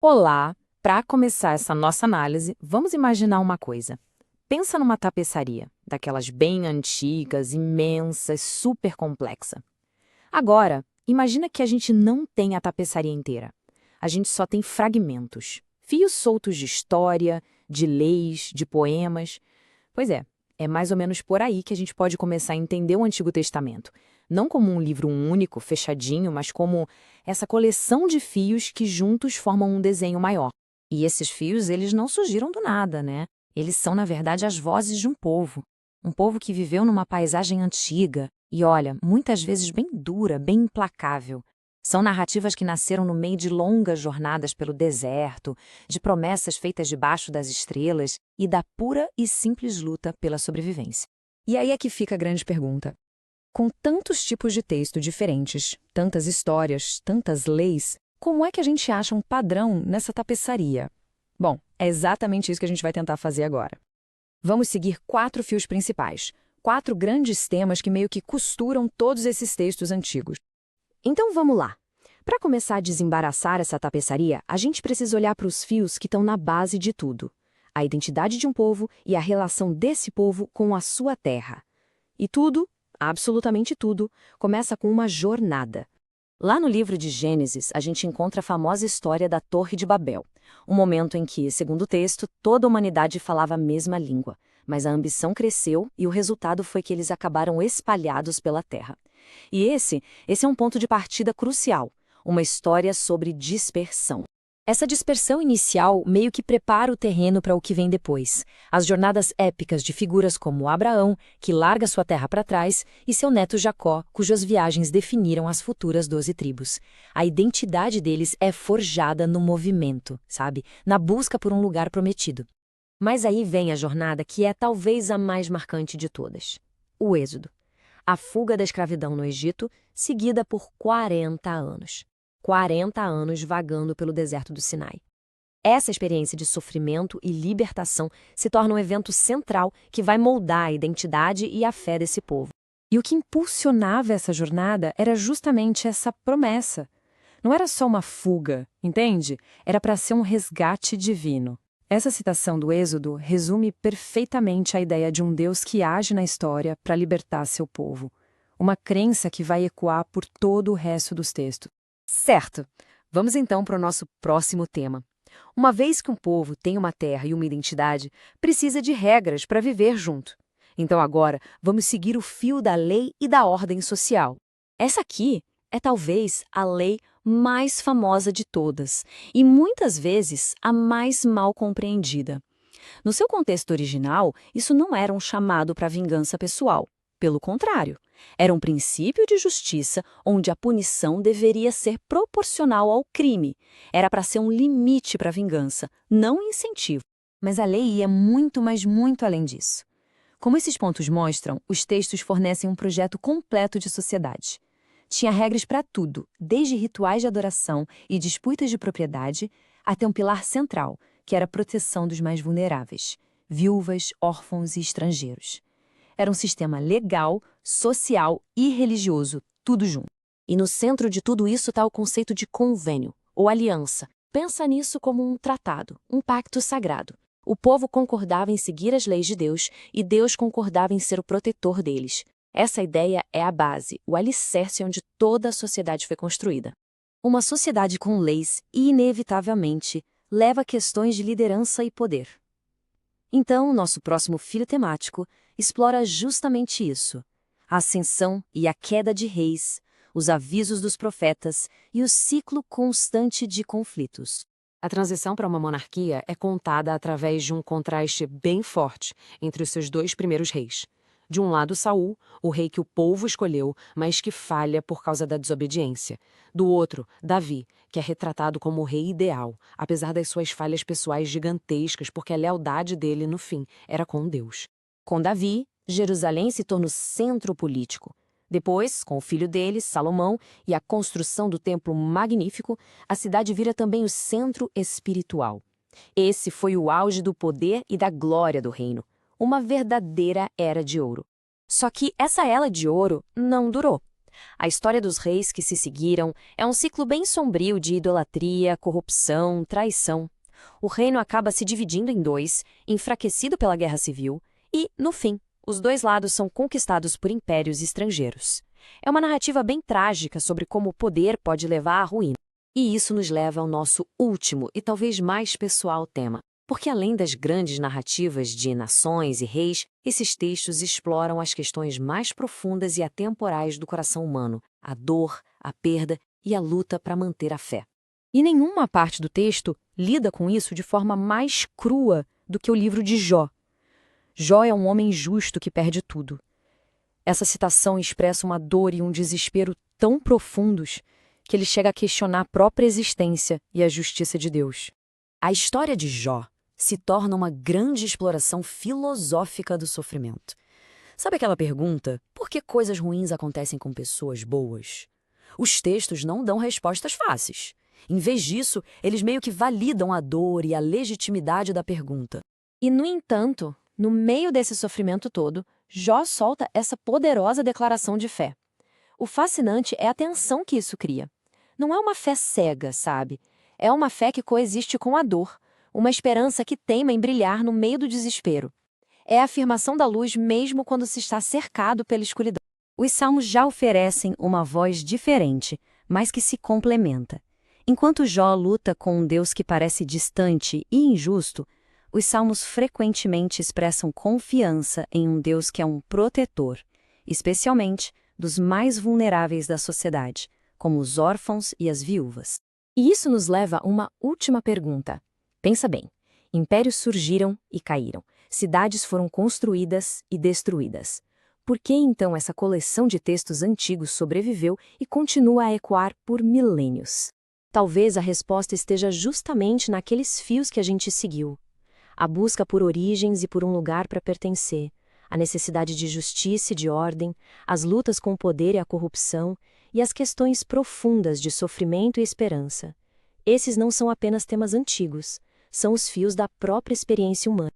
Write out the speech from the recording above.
Olá! Para começar essa nossa análise, vamos imaginar uma coisa. Pensa numa tapeçaria, daquelas bem antigas, imensas, super complexa. Agora, imagina que a gente não tem a tapeçaria inteira. A gente só tem fragmentos, fios soltos de história, de leis, de poemas. Pois é mais ou menos por aí que a gente pode começar a entender o Antigo Testamento. Não como um livro único, fechadinho, mas como essa coleção de fios que juntos formam um desenho maior. E esses fios, eles não surgiram do nada, né? Eles são, na verdade, as vozes de um povo. Um povo que viveu numa paisagem antiga e, olha, muitas vezes bem dura, bem implacável. São narrativas que nasceram no meio de longas jornadas pelo deserto, de promessas feitas debaixo das estrelas e da pura e simples luta pela sobrevivência. E aí é que fica a grande pergunta. Com tantos tipos de texto diferentes, tantas histórias, tantas leis, como é que a gente acha um padrão nessa tapeçaria? Bom, é exatamente isso que a gente vai tentar fazer agora. Vamos seguir 4 fios principais, 4 grandes temas que meio que costuram todos esses textos antigos. Então vamos lá. Para começar a desembaraçar essa tapeçaria, a gente precisa olhar para os fios que estão na base de tudo. A identidade de um povo e a relação desse povo com a sua terra. E tudo, absolutamente tudo, começa com uma jornada. Lá no livro de Gênesis, a gente encontra a famosa história da Torre de Babel. Um momento em que, segundo o texto, toda a humanidade falava a mesma língua. Mas a ambição cresceu e o resultado foi que eles acabaram espalhados pela terra. E esse é um ponto de partida crucial, uma história sobre dispersão. Essa dispersão inicial meio que prepara o terreno para o que vem depois. As jornadas épicas de figuras como Abraão, que larga sua terra para trás, e seu neto Jacó, cujas viagens definiram as futuras 12 tribos. A identidade deles é forjada no movimento, sabe? Na busca por um lugar prometido. Mas aí vem a jornada que é talvez a mais marcante de todas: o Êxodo. A fuga da escravidão no Egito, seguida por 40 anos. 40 anos vagando pelo deserto do Sinai. Essa experiência de sofrimento e libertação se torna um evento central que vai moldar a identidade e a fé desse povo. E o que impulsionava essa jornada era justamente essa promessa. Não era só uma fuga, entende? Era para ser um resgate divino. Essa citação do Êxodo resume perfeitamente a ideia de um Deus que age na história para libertar seu povo. Uma crença que vai ecoar por todo o resto dos textos. Certo! Vamos então para o nosso próximo tema. Uma vez que um povo tem uma terra e uma identidade, precisa de regras para viver junto. Então agora vamos seguir o fio da lei e da ordem social. Essa aqui é talvez a lei mais famosa de todas e muitas vezes a mais mal compreendida. No seu contexto original, isso não era um chamado para vingança pessoal. Pelo contrário, era um princípio de justiça onde a punição deveria ser proporcional ao crime. Era para ser um limite para a vingança, não um incentivo. Mas a lei ia muito, mas muito além disso. Como esses pontos mostram, os textos fornecem um projeto completo de sociedade. Tinha regras para tudo, desde rituais de adoração e disputas de propriedade, até um pilar central, que era a proteção dos mais vulneráveis, viúvas, órfãos e estrangeiros. Era um sistema legal, social e religioso, tudo junto. E no centro de tudo isso está o conceito de convênio, ou aliança. Pensa nisso como um tratado, um pacto sagrado. O povo concordava em seguir as leis de Deus e Deus concordava em ser o protetor deles. Essa ideia é a base, o alicerce onde toda a sociedade foi construída. Uma sociedade com leis, inevitavelmente, leva a questões de liderança e poder. Então, nosso próximo fio temático explora justamente isso: a ascensão e a queda de reis, os avisos dos profetas e o ciclo constante de conflitos. A transição para uma monarquia é contada através de um contraste bem forte entre os seus 2 primeiros reis. De um lado, Saul, o rei que o povo escolheu, mas que falha por causa da desobediência. Do outro, Davi, que é retratado como o rei ideal, apesar das suas falhas pessoais gigantescas, porque a lealdade dele, no fim, era com Deus. Com Davi, Jerusalém se torna o centro político. Depois, com o filho dele, Salomão, e a construção do templo magnífico, a cidade vira também o centro espiritual. Esse foi o auge do poder e da glória do reino. Uma verdadeira era de ouro. Só que essa era de ouro não durou. A história dos reis que se seguiram é um ciclo bem sombrio de idolatria, corrupção, traição. O reino acaba se dividindo em dois, enfraquecido pela guerra civil, e, no fim, os dois lados são conquistados por impérios estrangeiros. É uma narrativa bem trágica sobre como o poder pode levar à ruína. E isso nos leva ao nosso último e talvez mais pessoal tema. Porque além das grandes narrativas de nações e reis, esses textos exploram as questões mais profundas e atemporais do coração humano, a dor, a perda e a luta para manter a fé. E nenhuma parte do texto lida com isso de forma mais crua do que o livro de Jó. Jó é um homem justo que perde tudo. Essa citação expressa uma dor e um desespero tão profundos que ele chega a questionar a própria existência e a justiça de Deus. A história de Jó se torna uma grande exploração filosófica do sofrimento. Sabe aquela pergunta, por que coisas ruins acontecem com pessoas boas? Os textos não dão respostas fáceis. Em vez disso, eles meio que validam a dor e a legitimidade da pergunta. E, no entanto, no meio desse sofrimento todo, Jó solta essa poderosa declaração de fé. O fascinante é a tensão que isso cria. Não é uma fé cega, sabe? É uma fé que coexiste com a dor, uma esperança que teima em brilhar no meio do desespero. É a afirmação da luz mesmo quando se está cercado pela escuridão. Os salmos já oferecem uma voz diferente, mas que se complementa. Enquanto Jó luta com um Deus que parece distante e injusto, os salmos frequentemente expressam confiança em um Deus que é um protetor, especialmente dos mais vulneráveis da sociedade, como os órfãos e as viúvas. E isso nos leva a uma última pergunta. Pensa bem, impérios surgiram e caíram, cidades foram construídas e destruídas. Por que então essa coleção de textos antigos sobreviveu e continua a ecoar por milênios? Talvez a resposta esteja justamente naqueles fios que a gente seguiu. A busca por origens e por um lugar para pertencer, a necessidade de justiça e de ordem, as lutas com o poder e a corrupção e as questões profundas de sofrimento e esperança. Esses não são apenas temas antigos, são os fios da própria experiência humana.